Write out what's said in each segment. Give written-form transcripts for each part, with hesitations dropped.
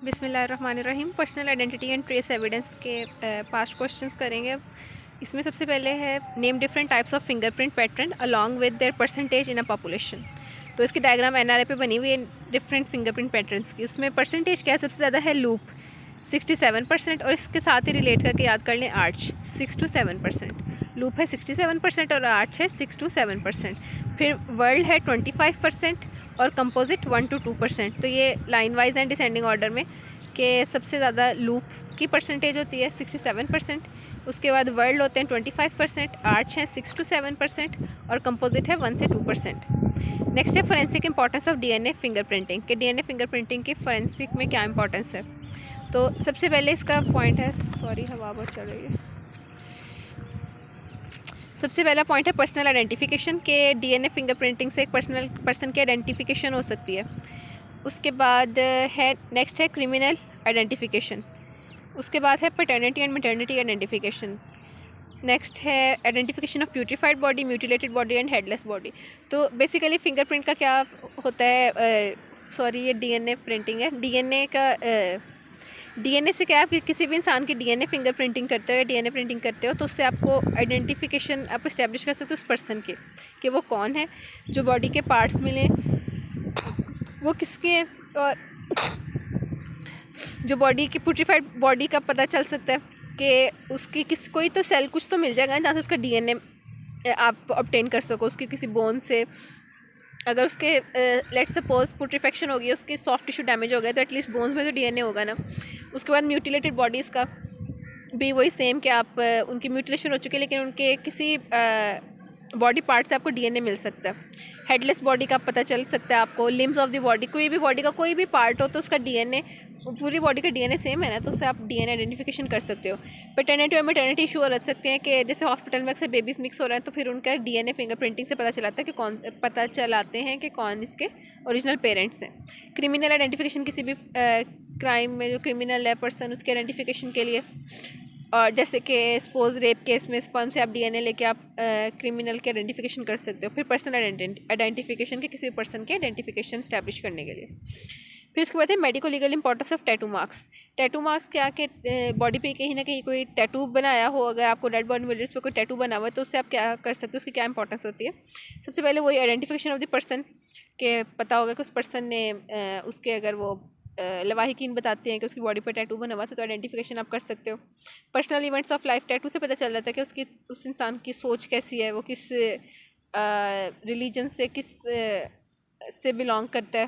बिस्मिल्लाहिर्रहमानिर्रहीम। Personal identity and trace evidence के past questions करेंगे। इसमें सबसे पहले है name different types of fingerprint pattern along with their percentage in a population. तो इसकी डायग्राम एनआरए पे बनी हुई है डिफरेंट फिंगरप्रिंट पैटर्न्स की। उसमें परसेंटेज क्या है, सबसे ज़्यादा है लूप 67% और इसके साथ ही रिलेट करके याद कर लें आर्च 6 to 7%। लूप है 67% और आर्च है 6 to 7%। फिर वर्ल्ड है 25% और कंपोजिट 1 to 2%। तो ये line wise and descending order में कि सबसे ज़्यादा लूप की परसेंटेज होती है 67%, उसके बाद वर्ल्ड होते हैं 25%, आर्च है 6 to 7% और कंपोजिट है 1 से 2%। नेक्स्ट है forensic importance of DNA fingerprinting कि डीएनए फिंगरप्रिंटिंग की फोरेंसिक में क्या इंपॉर्टेंस है। तो सबसे पहले इसका पॉइंट है, हवा बहुत चल रही है। सबसे पहला पॉइंट है पर्सनल आइडेंटिफिकेशन के डीएनए फिंगरप्रिंटिंग से एक पर्सन की आइडेंटिफिकेशन हो सकती है। उसके बाद है नेक्स्ट है क्रिमिनल आइडेंटिफिकेशन। उसके बाद है paternity and maternity identification. Next है identification of putrefied body, mutilated body and headless body. तो बेसिकली फिंगरप्रिंट का क्या होता है, ये डीएनए प्रिंटिंग है। डीएनए से क्या है, किसी भी इंसान की डीएनए फिंगरप्रिंटिंग करते हो या डीएनए प्रिंटिंग करते हो तो उससे आपको आइडेंटिफिकेशन आप इस्टेब्लिश कर सकते हो उस पर्सन के कि वो कौन है। जो बॉडी के पार्ट्स मिले वो किसके हैं, और जो बॉडी की प्यूट्रीफाइड बॉडी का पता चल सकता है कि उसकी कोई तो सेल कुछ तो मिल जाएगा जहाँ से उसका डीएनए आप ऑब्टेन कर सको उसकी किसी बोन से। अगर उसके लेट्स सपोज पुट्रीफेक्शन हो गई, उसकी सॉफ्ट टिश्यू डैमेज हो गया, तो एटलीस्ट बोन्स में तो डीएनए होगा ना। उसके बाद म्यूटिलेटेड बॉडीज़ का भी वही सेम कि आप उनकी म्यूटिलेशन हो चुकी है लेकिन उनके किसी बॉडी पार्ट से आपको डीएनए मिल सकता है। हेडलेस बॉडी का पता चल सकता है आपको। लिम्स ऑफ द बॉडी, कोई भी बॉडी का कोई भी पार्ट हो तो उसका डीएनए, पूरी बॉडी का डीएनए सेम है ना, तो उससे आप डीएनए आइडेंटिफिकेशन कर सकते हो। पैटर्निटी और मैटर्निटी इशू हो सकते हैं कि जैसे हॉस्पिटल में अक्सर बेबीज़ मिक्स हो रहे हैं तो फिर उनका डीएनए फिंगरप्रिंटिंग से पता चलाते हैं कि कौन इसके ओरिजिनल पेरेंट्स हैं। क्रिमिनल आइडेंटिफिकेशन, किसी भी क्राइम में जो क्रिमिनल है पर्सन उसके आइडेंटिफिकेशन के लिए। और जैसे कि सपोज रेप केस में स्पर्म से आप डीएनए लेके आप क्रिमिनल के आइडेंटिफिकेशन कर सकते हो। फिर पर्सनल आइडेंटिफिकेशन के किसी पर्सन के आइडेंटिफिकेशन इस्टेब्लिश करने के लिए। फिर उसके बाद है medico legal importance of tattoo marks. Tattoo marks क्या कि बॉडी पे कहीं ना कहीं कोई टैटू बनाया हो, अगर आपको डेड बॉडी मिलर्स पे कोई टैटू बना हुआ है तो उससे आप क्या कर सकते हो, उसकी क्या इंपॉर्टेंस होती है। सबसे पहले वही आइडेंटिफिकेशन ऑफ द पर्सन के पता होगा कि उस पर्सन ने उसके अगर वो लवाहिकीन बताते हैं कि उसकी बॉडी पर टैटू बना हुआ था तो आइडेंटिफिकेशन आप कर सकते हो। Personal events of life, tattoo से पता चल जाता है कि उस इंसान की सोच कैसी है, वो किस रिलीजन से से बिलोंग करता है।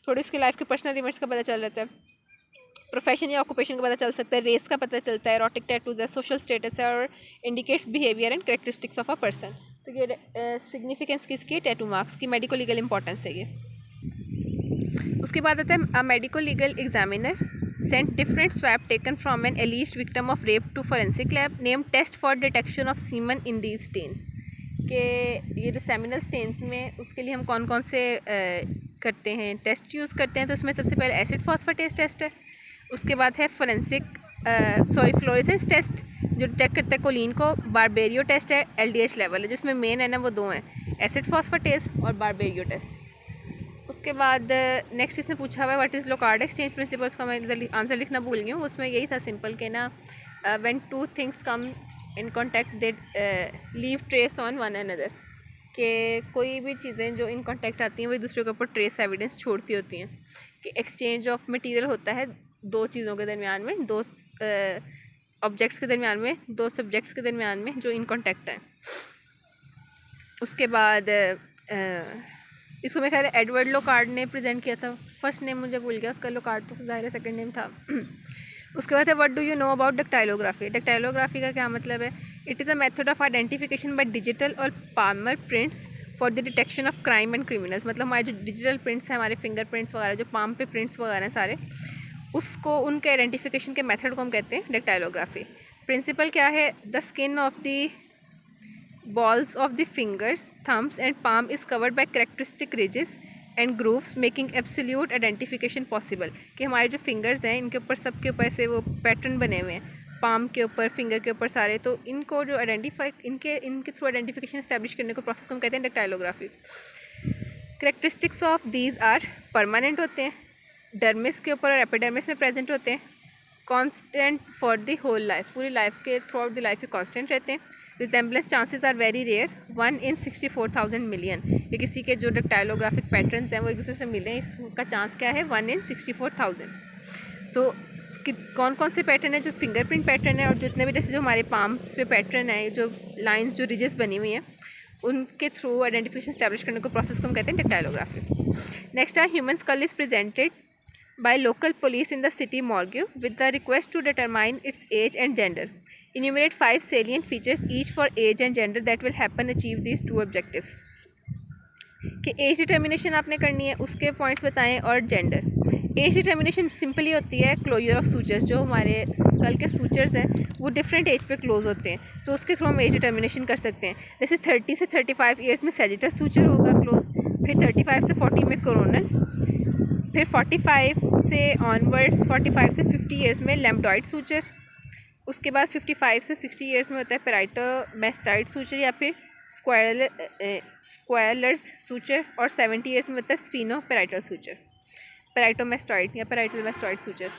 थोड़ी उसकी लाइफ के पर्सनल इवेंट्स का पता चल जाता है। प्रोफेशन या ऑक्यूपेशन का पता चल सकता है। रेस का पता चलता है। एरोटिक टैटूज है, सोशल स्टेटस है और indicates behaviour and characteristics of a person. तो ये सिग्निफिकेंस किसकी, टैटू मार्क्स की, मेडिको लीगल इंपॉर्टेंस है ये। उसके बाद आता है medico legal examiner sent different swab taken from an alleged victim of rape to forensic lab name test for detection of semen in these stains. के ये जो सेमिनल स्टेन्स में उसके लिए हम कौन कौन से करते हैं टेस्ट यूज़ करते हैं। तो उसमें सबसे पहले एसिड फॉस्फेटेज टेस्ट है। उसके बाद है फ्लोरेसेंस टेस्ट जो डिटेक्ट करता है कोलिन को। बारबेरियो टेस्ट है, एलडीएच लेवल है, जिसमें मेन है ना वो दो हैं, एसिड फॉस्फेटेज और बारबेरियो टेस्ट। उसके बाद नेक्स्ट इसमें पूछा हुआ है what is Locard exchange principle. उसका मैं आंसर लिखना भूल गई हूँ। उसमें यही था सिंपल कि ना when two things come in contact they leave trace on one another, कि कोई भी चीज़ें जो इन कॉन्टैक्ट आती हैं वो एक दूसरे के ऊपर ट्रेस एविडेंस छोड़ती होती हैं। कि एक्सचेंज ऑफ मटेरियल होता है दो चीज़ों के दरमियान में, दो ऑब्जेक्ट्स के दरमियान में, दो सब्जेक्ट्स के दरमियान में जो इन कॉन्टैक्ट हैं। उसके बाद इसको मेरे ख्याल एडवर्ड लोकार्ड ने प्रेजेंट किया था। फर्स्ट नेम मुझे भूल गया उसका, लोकार्ड तो ज़ाहिर है सेकंड नेम था। उसके बाद है what do you know about dactylography. Dactylography का क्या मतलब है, it is a method of identification by digital और palmar prints for the detection of crime and criminals. मतलब हमारे जो डिजिटल प्रिंट्स हैं, हमारे फिंगरप्रिंट्स वगैरह जो पाम पे प्रिंट्स वगैरह हैं सारे, उसको उनके आइडेंटिफिकेशन के मेथड को हम कहते हैं डक्टाइलोग्राफी। प्रिंसिपल क्या है, the skin of the balls of the fingers, thumbs and palm is covered by characteristic ridges and grooves making absolute identification possible। कि हमारे जो फिंगर्स हैं इनके ऊपर सबके ऊपर ऐसे वो पैटर्न बने हुए हैं, पाम के ऊपर, फिंगर के ऊपर सारे, तो इनको जो इनके थ्रू आइडेंटिफिकेशन इस्टेब्लिश करने को प्रोसेस को हम कहते हैं dactylography. Characteristics of these are permanent होते हैं, डर्मिस के ऊपर और एपिडर्मिस में प्रेजेंट होते हैं। Constant for the whole life, पूरी लाइफ के थ्रू आउट द लाइफ ये कांस्टेंट रहते हैं। Resemblance chances are very rare, 1 in 64,000 million. ये किसी के जो डेक्टाइलोग्राफिक पैटर्न्स हैं वो एक दूसरे से मिले, इसका चांस क्या है 1 in 64,000। तो कौन कौन से पैटर्न है, जो फिंगरप्रिंट पैटर्न है और जितने भी जैसे जो हमारे पाम्स पे पैटर्न है, जो लाइंस जो रिजेस बनी हुई हैं उनके थ्रू आइडेंटिफिकेशन स्टैब्लिश करने को प्रोसेस को हम कहते हैं डेक्टाइलोग्राफी। नेक्स्ट है human skull is presented by local police in the city morgue with the request to determine its age and gender. Enumerate 5 salient features each for age and gender that will happen achieve these 2 objectives. कि as determination आपने करनी है, उसके points बताएं, और gender. As determination simply होती है closure of sutures, जो हमारे स्कल के सूचर्स हैं वो डिफरेंट एज पे क्लोज होते हैं, तो उसके थ्रू हम एज डिटर्मिनेशन कर सकते हैं। जैसे 30 से 35 ईयर्स में सेजिटल सूचर होगा क्लोज, फिर 35 से 40 में कोरोनल, फिर 45 से ऑनवर्ड्स 45 से 50 ईयर्स में लैम्बडॉइड सूचर, उसके बाद 55 से 60 ईयर्स में होता है पेराइटोमेस्टाइड सूचर या फिर स्क्वायलर्स सूचर, और 70 ईयर्स में होता है स्फीनो पेराइटल सूचर, पेराइटोमेस्टॉइड या पेराइटोमेस्टॉइड सूचर,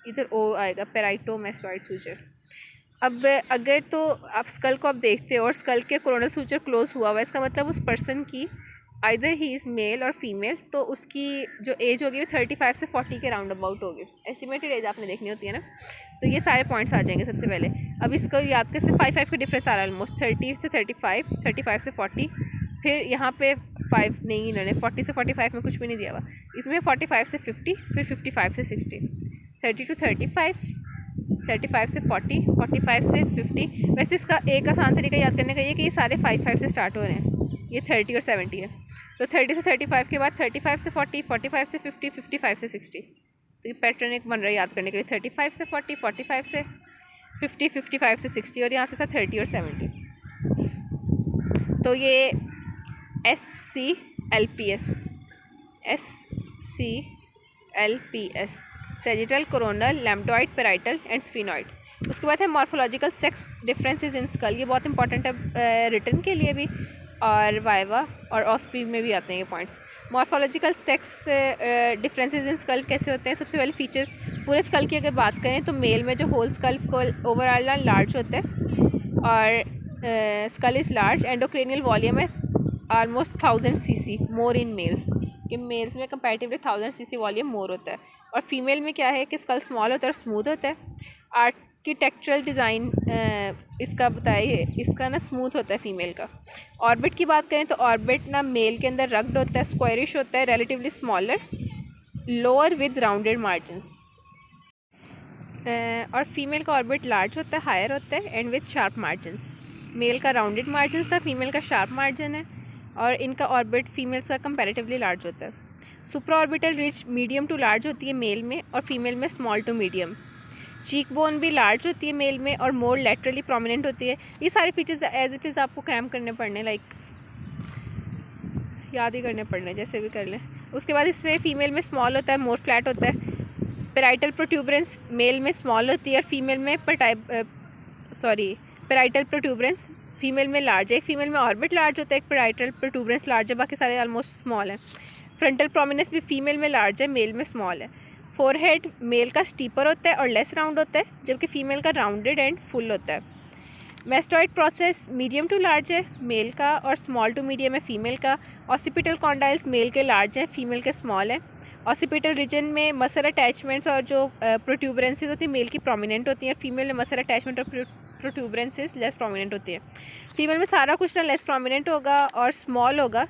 इधर ओ आएगा पेराइटोमेस्टॉइड सूचर। अब अगर तो आप स्कल को आप देखते हो और स्कल के कोरोनल सूचर क्लोज हुआ हुआ है, इसका मतलब उस पर्सन की आइदर ही इज़ मेल और फीमेल, तो उसकी जो एज होगी वो 35 से 40 के राउंड अबाउट होगी। एस्टिमेटेड एज आपने देखनी होती है ना, तो ये सारे पॉइंट्स आ जाएंगे सबसे पहले। अब इसको याद कैसे, 5 का डिफरेंस आ रहा है ऑलमोस्ट, 30 से 35, 35 से 40, फिर यहाँ पे 5 नहीं, इन्होंने 40 से 45 में कुछ भी नहीं दिया हुआ, इसमें 45 से 50, फिर 55 से 60, 30 to 35, 35 से 40, 45 से 50। वैसे इसका एक आसान तरीका याद करने का ये कि ये सारे 5 से स्टार्ट हो रहे हैं, ये 30 और 70 है, तो 30 से 35 के बाद 35 से 40, 45 से 50, 55 से 60, तो ये पैटर्न एक बन रहा है याद करने के लिए, 35 से 40, 45 से 50, 55 से 60, और यहाँ से था 30 और 70। तो ये SCLPS sagittal, coronal, lambdoid, parietal and sphenoid. उसके बाद है morphological sex differences in skull, ये बहुत इंपॉर्टेंट है रिटन के लिए भी और वाइवा और ऑस्पी में भी आते हैं ये points. Morphological sex differences in school कैसे होते हैं, सबसे पहले फीचर्स पूरे स्कल की अगर बात करें तो मेल में जो होल स्कल ओवरऑल लार्ज होता है और स्कल इज़ लार्ज, एंडोक्रेनियल वॉल्यूम है almost 1000 cc more in males, कि मेल्स में कंपैरेटिवली 1000 cc वॉल्यूम मोर होता है, और फीमेल में क्या है कि स्कल स्मॉल होता है और स्मूथ होता है। आर्किटेक्चरल डिज़ाइन इसका बताइए, इसका ना स्मूथ होता है फीमेल का। ऑर्बिट की बात करें तो ऑर्बिट ना मेल के अंदर रग्ड होता है, स्क्वायरिश होता है, relatively smaller, lower with rounded margins, और फीमेल का ऑर्बिट लार्ज होता है, हायर होता है and with sharp margins. Male का राउंडेड मार्जिन्स था, फीमेल का शार्प मार्जिन है, और इनका ऑर्बिट फीमेल्स का कंपैरेटिवली लार्ज होता है। Supra orbital ridge medium to large होती है मेल में, और फीमेल में small to medium. Cheek bone भी लार्ज होती है मेल में और मोर लेटरली प्रोमिनेंट होती है। ये सारे फीचर्स एज इट इज़ आपको क्रैम करने पड़ने, लाइक याद ही करने पड़ने, जैसे भी कर लें। उसके बाद इसमें फीमेल में स्मॉल होता है, मोर फ्लैट होता है। पेराइटल प्रोट्यूबरेंस मेल में स्मॉल होती है और फीमेल में पेराइटल प्रोट्यूबरेंस फीमेल में लार्ज है। एक फीमेल में ऑर्बिट लार्ज होता है, एक पेराइटल प्रोट्यूबरेंस लार्ज है, बाकी सारे ऑलमोस्ट स्मॉल हैं। फ्रंटल प्रोमिनेंस भी फीमेल में लार्ज है, मेल में स्मॉल है। फोरहेड मेल का स्टीपर होता है और लेस राउंड होता है, जबकि फीमेल का राउंडेड एंड फुल होता है। Mastoid process medium to large है मेल का और स्मॉल टू मीडियम है फीमेल का। ऑसिपिटल कॉन्डाइल्स मेल के लार्ज हैं, फीमेल के स्मॉल है। ऑसिपिटल रीजन में मसल अटैचमेंट्स और जो प्रोट्यूबरेंसेस होती है मेल की प्रोमिनेंट होती हैं, फीमेल में मसल अटैचमेंट और प्रोट्यूबरेंसेस लेस प्रोमिनेंट होती है। फीमेल में सारा कुछ ना लेस प्रोमिनेंट होगा और स्मॉल होगा।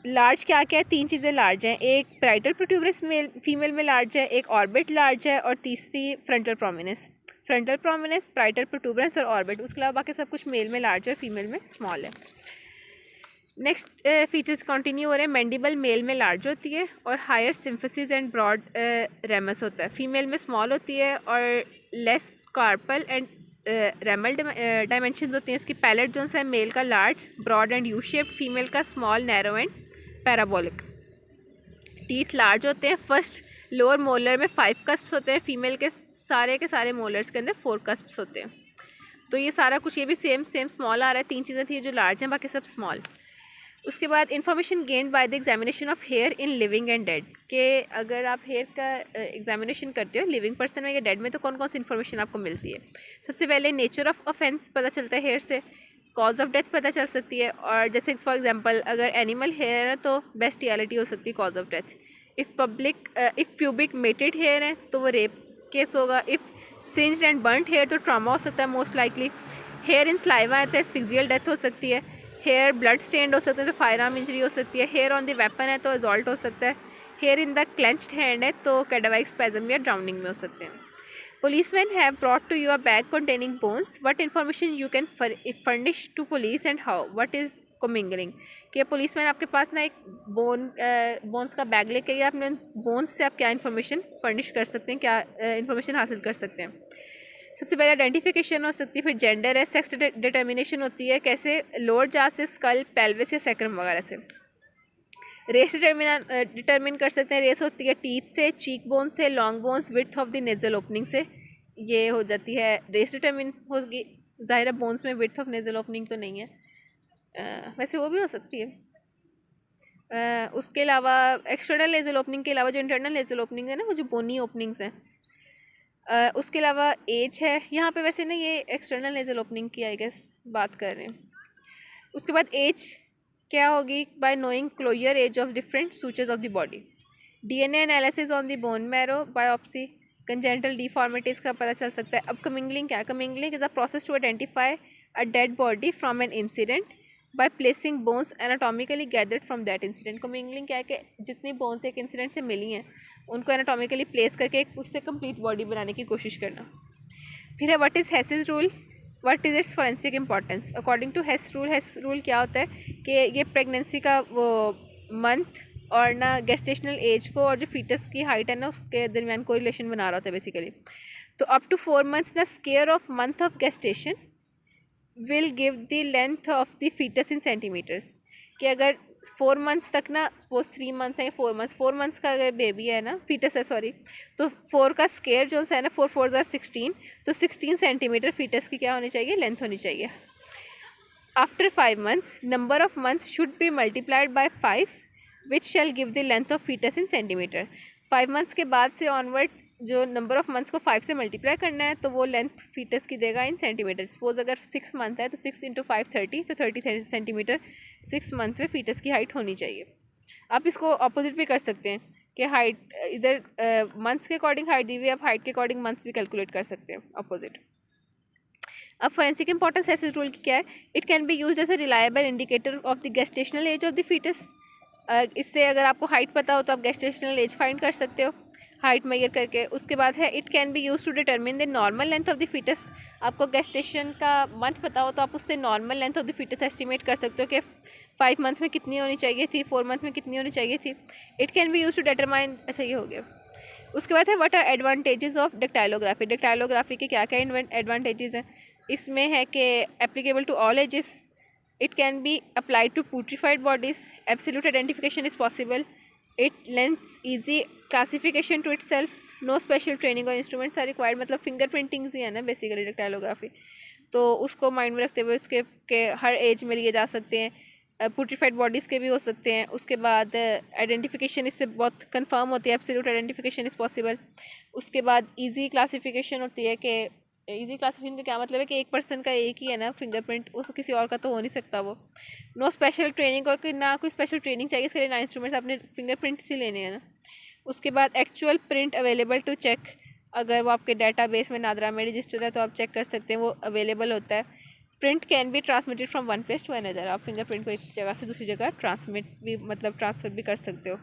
लार्ज क्या क्या है, 3 चीज़ें लार्ज हैं, एक पेराइटल प्रोट्यूबरेंस मेल फीमेल में लार्ज है, एक ऑर्बिट लार्ज है, और तीसरी फ्रंटल प्रोमिनेंस, पेराइटल प्रोट्यूबरेंस और ऑर्बिट। उसके अलावा बाकी सब कुछ मेल में लार्ज है, फीमेल में स्मॉल है। नेक्स्ट फीचर्स कंटिन्यू हो रहे हैं। मैंडिबल मेल में लार्ज होती है और higher symphysis and broad ramus होता है, फीमेल में स्मॉल होती है और less carpal and ramal dimension होती हैं। इसकी पैलेट जोन है मेल का large broad and U shaped, female का small narrow and parabolic. Teeth large होते हैं। फर्स्ट लोअर मोलर में 5 कस्प्स होते हैं, फीमेल के सारे मोलर्स के अंदर 4 कस्प्स होते हैं। तो ये सारा कुछ ये भी सेम स्मॉल आ रहा है। 3 चीज़ें थी जो लार्ज हैं, बाकी सब स्मॉल। उसके बाद information gained by the examination of here in living and dead, के अगर आप हेयर का एग्जामिनेशन करते हो लिविंग पर्सन में या डेड में तो कौन कौन सी इन्फॉर्मेशन आपको मिलती है। सबसे पहले नेचर ऑफ ऑफेंस पता चलता है हेयर से, कॉज ऑफ डेथ पता चल सकती है, और जैसे फॉर एग्जांपल अगर एनिमल हेयर है तो बेस्टियलिटी हो सकती है cause of death. If pubic matted hair है तो वो रेप केस होगा। If singed and burnt hair तो ट्रॉमा हो सकता है most likely. Hair in saliva है तो एस्फिक्सियल डेथ हो सकती है। हेयर ब्लड स्टेन्ड हो सकते हैं तो फायर आर्म इंजरी हो सकती है। हेयर ऑन द वेपन है तो असॉल्ट हो सकता है। Here in the clenched hand है तो कैडावरिक स्पैज़म या ड्राउनिंग में हो सकते हैं। Policemen have brought to you a bag containing bones. What information you can furnish to police and how? What is commingling? कि पुलिसमैन आपके पास ना एक बोन्स का बैग लेके गया, अपने बोन्स से आप क्या इन्फॉर्मेशन फर्निश कर सकते हैं, क्या इन्फॉर्मेशन हासिल कर सकते हैं। सबसे पहले आइडेंटिफिकेशन हो सकती है, फिर जेंडर है, सेक्स डिटर्मिनेशन होती है, कैसे लोअर जा से स्कल, पेल्विस या सैक्रम वगैरह से। रेस डिटर्मिन कर सकते हैं, रेस होती है टीथ से, चीक बोन से, long bones, width of the nasal opening से, ये हो जाती है रेस डिटर्मिन होगी। ज़ाहिर है बोन्स में विड्थ ऑफ नेजल ओपनिंग तो नहीं है, वैसे वो भी हो सकती है। उसके अलावा एक्सटर्नल नेजल ओपनिंग के अलावा जो इंटरनल नेजल ओपनिंग है ना, वो जो बोनी ओपनिंग्स हैं। उसके अलावा एज है यहाँ पे, वैसे ना ये एक्सटर्नल नेजल ओपनिंग की आई गेस बात कर रहे हैं। उसके बाद एज क्या होगी, by knowing closure age of different sutures of the body. DNA analysis on the bone marrow, biopsy, congenital deformities का पता चल सकता है। अब कमिंगलिंग क्या है, commingling is a process to identify a dead body from an incident by placing bones anatomically gathered from that incident. Commingling क्या है कि जितनी बोन्स एक इंसिडेंट से मिली हैं उनको एनाटॉमिकली प्लेस करके उससे कंप्लीट बॉडी बनाने की कोशिश करना। फिर है what is Hess's rule, what is its forensic importance. According to Hess rule क्या होता है कि ये प्रेगनेंसी का वो मंथ और ना गेस्टेशनल एज को और जो फीटस की हाइट है ना उसके दरमियान कोई रिलेशन बना रहा होता है बेसिकली। तो अप टू 4 months ना square of month of gestation will give the length of the foetus in centimetres, कि अगर 4 months तक ना, सपोज 3 months है, 4 months का अगर बेबी है ना, फीटस है सॉरी, तो 4 का स्केयर जो है ना 4 4 16, तो 16 सेंटीमीटर फीटस की क्या होनी चाहिए, लेंथ होनी चाहिए। After 5 months number of months should be multiplied by 5 which shall give the length of foetus in centimetre. 5 months के बाद से ऑनवर्ड जो नंबर ऑफ मंथ्स को 5 से मल्टीप्लाई करना है तो वो लेंथ फीटस की देगा इन सेंटीमीटर। सपोज अगर 6 month है तो 6 × 5 30, तो 30 सेंटीमीटर 6 month में फीटस की हाइट होनी चाहिए। आप इसको अपोजिट भी कर सकते हैं कि हाइट इधर मंथ्स के अकॉर्डिंग हाइट दी हुई है, आप हाइट के अकॉर्डिंग मंथ्स भी कैलकुलेट कर सकते हैं अपोजिट। अब फोरेंसिक इंपॉर्टेंस हेसिस रूल की क्या है, it can be use as a reliable indicator of the gestational age of the foetus. इससे अगर आपको हाइट पता हो तो आप गेस्टेशनल एज फाइंड कर सकते हो हाइट मेजर करके। उसके बाद है it can be use to determine the normal length of the foetus. आपको गेस्टेशन का मंथ पता हो तो आप उससे normal length of the foetus estimate कर सकते हो कि 5 month में कितनी होनी चाहिए थी, 4 month में कितनी होनी चाहिए थी। It can be use to determine, अच्छा ये हो गया। उसके बाद है what are advantages of dactylography. Dactylography के क्या क्या एडवांटेजेस हैं, इसमें है कि applicable to all ages, it can be applied to putrefied bodies, absolute identification is possible, it lends easy classification to itself, no special training or instruments are required। मतलब fingerprinting ही है ना बेसिकली डेक्टाइलोग्राफी, तो उसको mind में रखते हुए उसके के हर एज में लिए जा सकते हैं, पुट्रीफाइड बॉडीज़ के भी हो सकते हैं। उसके बाद आइडेंटिफिकेशन इससे बहुत कंफर्म होती है, एब्सोल्यूट आइडेंटिफिकेशन इज़ पॉसिबल। उसके बाद इजी क्लासिफिकेशन होती है कि इजी क्लासिफिकेशन का क्या मतलब है कि एक पर्सन का एक ही है ना फिंगरप्रिंट, उसको किसी और का तो हो नहीं सकता वो। नो स्पेशल ट्रेनिंग, और ना कोई स्पेशल ट्रेनिंग चाहिए इसके लिए, ना इंस्ट्रूमेंट्स, आपने फिंगरप्रिंट्स ही लेने हैं ना। उसके बाद actual print available to check, अगर वो आपके डाटाबेस में नादरा में रजिस्टर है तो आप चेक कर सकते हैं, वो अवेलेबल होता है। Print can be transmitted from one place to another, आप फिंगरप्रिंट को एक जगह से दूसरी जगह ट्रांसमिट भी मतलब ट्रांसफ़र भी कर सकते हो।